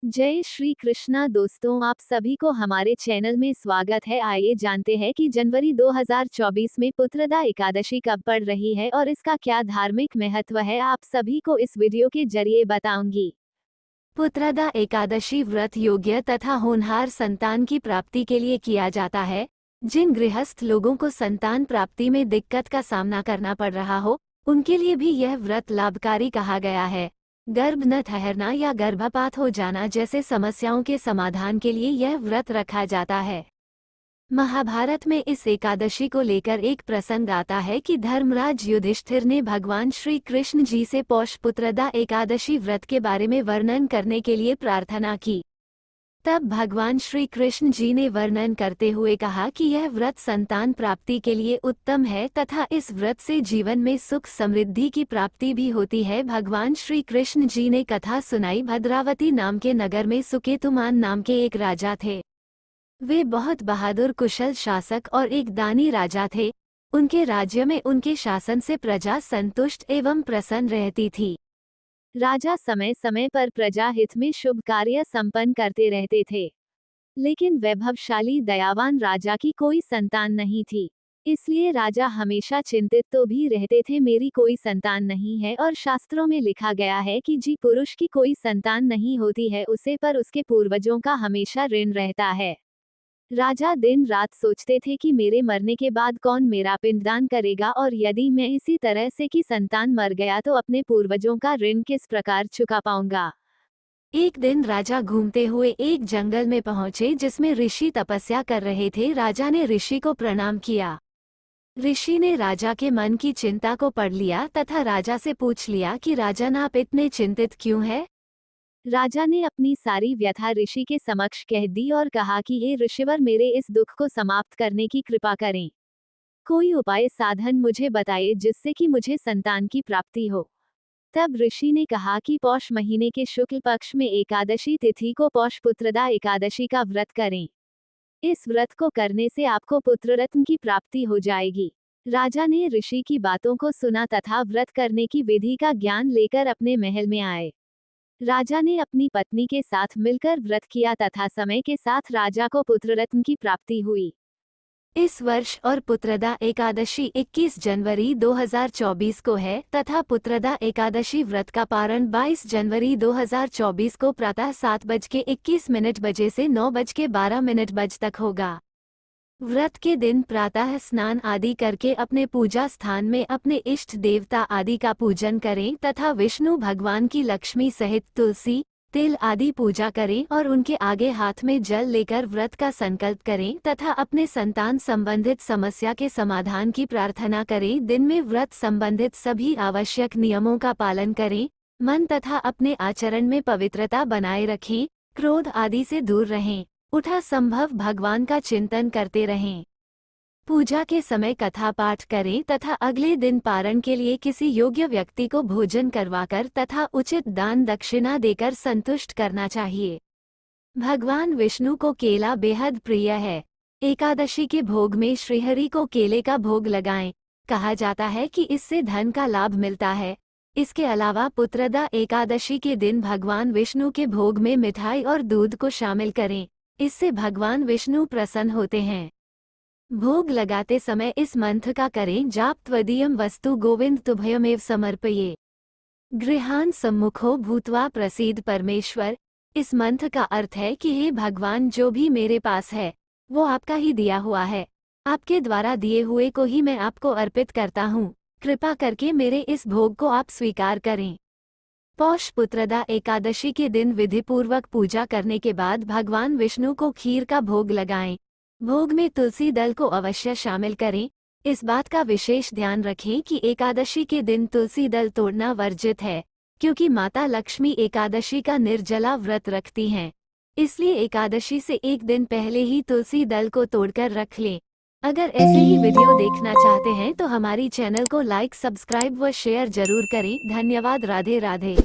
जय श्री कृष्णा दोस्तों, आप सभी को हमारे चैनल में स्वागत है। आइए जानते हैं कि जनवरी 2024 में पुत्रदा एकादशी कब पड़ रही है और इसका क्या धार्मिक महत्व है, आप सभी को इस वीडियो के जरिए बताऊंगी। पुत्रदा एकादशी व्रत योग्य तथा होनहार संतान की प्राप्ति के लिए किया जाता है। जिन गृहस्थ लोगों को संतान प्राप्ति में दिक्कत का सामना करना पड़ रहा हो, उनके लिए भी यह व्रत लाभकारी कहा गया है। गर्भ न ठहरना या गर्भपात हो जाना जैसे समस्याओं के समाधान के लिए यह व्रत रखा जाता है। महाभारत में इस एकादशी को लेकर एक प्रसंग आता है कि धर्मराज युधिष्ठिर ने भगवान श्री कृष्ण जी से पौष पुत्रदा एकादशी व्रत के बारे में वर्णन करने के लिए प्रार्थना की। तब भगवान श्री कृष्ण जी ने वर्णन करते हुए कहा कि यह व्रत संतान प्राप्ति के लिए उत्तम है तथा इस व्रत से जीवन में सुख समृद्धि की प्राप्ति भी होती है। भगवान श्री कृष्ण जी ने कथा सुनाई। भद्रावती नाम के नगर में सुकेतुमान नाम के एक राजा थे। वे बहुत बहादुर कुशल शासक और एक दानी राजा थे। उनके राज्य में उनके शासन से प्रजा संतुष्ट एवं प्रसन्न रहती थी। राजा समय समय पर प्रजा हित में शुभ कार्य संपन्न करते रहते थे, लेकिन वैभवशाली दयावान राजा की कोई संतान नहीं थी। इसलिए राजा हमेशा चिंतित तो भी रहते थे, मेरी कोई संतान नहीं है, और शास्त्रों में लिखा गया है कि जी पुरुष की कोई संतान नहीं होती है, उसे पर उसके पूर्वजों का हमेशा ऋण रहता है। राजा दिन रात सोचते थे कि मेरे मरने के बाद कौन मेरा पिंडदान करेगा, और यदि मैं इसी तरह से कि संतान मर गया तो अपने पूर्वजों का ऋण किस प्रकार चुका पाऊंगा। एक दिन राजा घूमते हुए एक जंगल में पहुंचे जिसमें ऋषि तपस्या कर रहे थे। राजा ने ऋषि को प्रणाम किया। ऋषि ने राजा के मन की चिंता को पढ़ लिया तथा राजा से पूछ लिया कि राजन, आप इतने चिंतित क्यों हैं? राजा ने अपनी सारी व्यथा ऋषि के समक्ष कह दी और कहा कि हे ऋषिवर, मेरे इस दुख को समाप्त करने की कृपा करें। कोई उपाय साधन मुझे बताइए जिससे कि मुझे संतान की प्राप्ति हो। तब ऋषि ने कहा कि पौष महीने के शुक्ल पक्ष में एकादशी तिथि को पौष पुत्रदा एकादशी का व्रत करें। इस व्रत को करने से आपको पुत्ररत्न की प्राप्ति हो जाएगी। राजा ने ऋषि की बातों को सुना तथा व्रत करने की विधि का ज्ञान लेकर अपने महल में आए। राजा ने अपनी पत्नी के साथ मिलकर व्रत किया तथा समय के साथ राजा को पुत्ररत्न की प्राप्ति हुई। इस वर्ष और पुत्रदा एकादशी 21 जनवरी 2024 को है तथा पुत्रदा एकादशी व्रत का पारण 22 जनवरी 2024 को प्रातः 7:21 बजे से 9:12 तक होगा। व्रत के दिन प्रातः स्नान आदि करके अपने पूजा स्थान में अपने इष्ट देवता आदि का पूजन करें तथा विष्णु भगवान की लक्ष्मी सहित तुलसी तिल आदि पूजा करें और उनके आगे हाथ में जल लेकर व्रत का संकल्प करें तथा अपने संतान संबंधित समस्या के समाधान की प्रार्थना करें। दिन में व्रत संबंधित सभी आवश्यक नियमों का पालन करें। मन तथा अपने आचरण में पवित्रता बनाए रखें। क्रोध आदि से दूर रहें। उठा संभव भगवान का चिंतन करते रहें। पूजा के समय कथा पाठ करें तथा अगले दिन पारण के लिए किसी योग्य व्यक्ति को भोजन करवाकर तथा उचित दान दक्षिणा देकर संतुष्ट करना चाहिए। भगवान विष्णु को केला बेहद प्रिय है। एकादशी के भोग में श्रीहरि को केले का भोग लगाएं। कहा जाता है कि इससे धन का लाभ मिलता है। इसके अलावा पुत्रदा एकादशी के दिन भगवान विष्णु के भोग में मिठाई और दूध को शामिल करें। इससे भगवान विष्णु प्रसन्न होते हैं। भोग लगाते समय इस मंत्र का करें जाप, त्वदीयं वस्तु गोविंद तुभ्यमेव समर्पये, गृहान सम्मुखो भूत्वा प्रसीद परमेश्वर। इस मंत्र का अर्थ है कि हे भगवान, जो भी मेरे पास है वो आपका ही दिया हुआ है। आपके द्वारा दिए हुए को ही मैं आपको अर्पित करता हूँ। कृपा करके मेरे इस भोग को आप स्वीकार करें। पौष पुत्रदा एकादशी के दिन विधिपूर्वक पूजा करने के बाद भगवान विष्णु को खीर का भोग लगाएं। भोग में तुलसी दल को अवश्य शामिल करें। इस बात का विशेष ध्यान रखें कि एकादशी के दिन तुलसी दल तोड़ना वर्जित है, क्योंकि माता लक्ष्मी एकादशी का निर्जला व्रत रखती हैं। इसलिए एकादशी से एक दिन पहले ही तुलसी दल को तोड़कर रख लें। अगर ऐसे ही वीडियो देखना चाहते हैं तो हमारी चैनल को लाइक, सब्सक्राइब व शेयर जरूर करें। धन्यवाद। राधे राधे।